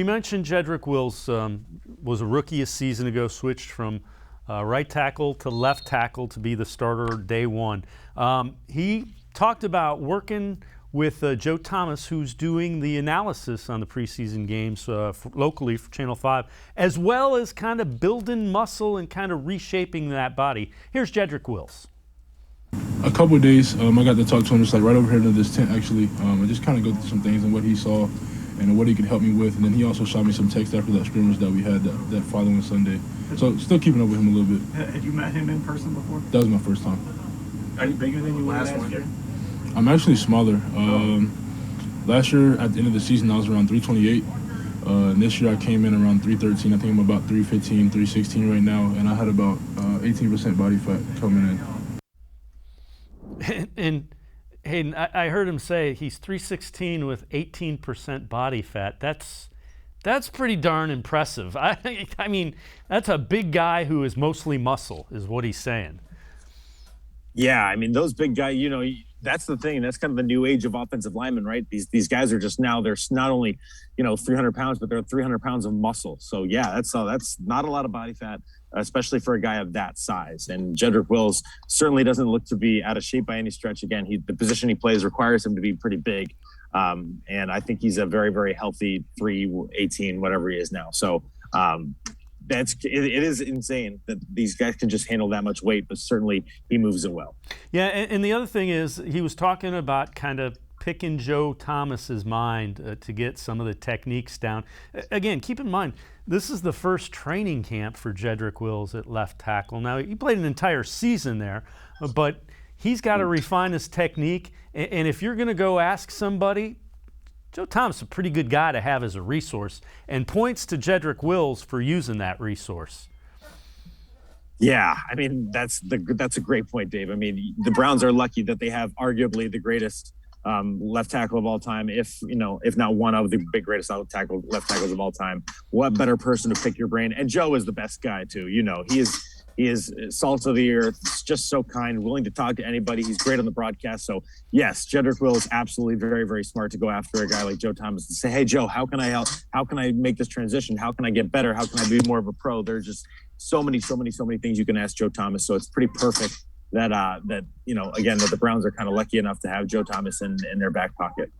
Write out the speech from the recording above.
You mentioned Jedrick Wills was a rookie a season ago, switched from right tackle to left tackle to be the starter day one. He talked about working with Joe Thomas, who's doing the analysis on the preseason games locally for Channel 5, as well as kind of building muscle and kind of reshaping that body. Here's Jedrick Wills. A couple of days, I got to talk to him just like right over here in this tent, actually. I just kind of go through some things and what he saw and what he could help me with. And then he also shot me some text after that scrimmage that we had that following Sunday. So still keeping up with him a little bit. Had you met him in person before? That was my first time. Are you bigger than you were last year? I'm actually smaller. Last year, at the end of the season, I was around 328. And this year, I came in around 313. I think I'm about 315, 316 right now. And I had about 18% body fat coming in. And Hayden, I heard him say he's 316 with 18% body fat. That's pretty darn impressive. I mean, that's a big guy who is mostly muscle, is what he's saying. Yeah, I mean, those big guys, that's the thing. That's kind of the new age of offensive linemen, right? These guys are just now, they're not only, 300 pounds, but they're 300 pounds of muscle. So, yeah, that's not a lot of body fat, especially for a guy of that size. And Jedrick Wills certainly doesn't look to be out of shape by any stretch. Again, the position he plays requires him to be pretty big. And I think he's a very, very healthy 318, whatever he is now. So it is insane that these guys can just handle that much weight, but certainly he moves it well. Yeah, and the other thing is he was talking about kind of picking Joe Thomas's mind to get some of the techniques down. Again, keep in mind, this is the first training camp for Jedrick Wills at left tackle. Now, he played an entire season there, but he's got to refine his technique. And if you're going to go ask somebody, Joe Thomas is a pretty good guy to have as a resource, and points to Jedrick Wills for using that resource. Yeah, I mean, that's a great point, Dave. I mean, the Browns are lucky that they have arguably the greatest left tackle of all time, if not one of the greatest left tackles of all time. What better person to pick your brain? And Joe is the best guy too. He is salt of the earth, just so kind, willing to talk to anybody. He's great on the broadcast. So yes, Jedrick Wills is absolutely very, very smart to go after a guy like Joe Thomas and say, hey Joe, how can I help? How can I make this transition? How can I get better? How can I be more of a pro? There's just so many things you can ask Joe Thomas. So it's pretty perfect that again, that the Browns are kind of lucky enough to have Joe Thomas in their back pocket.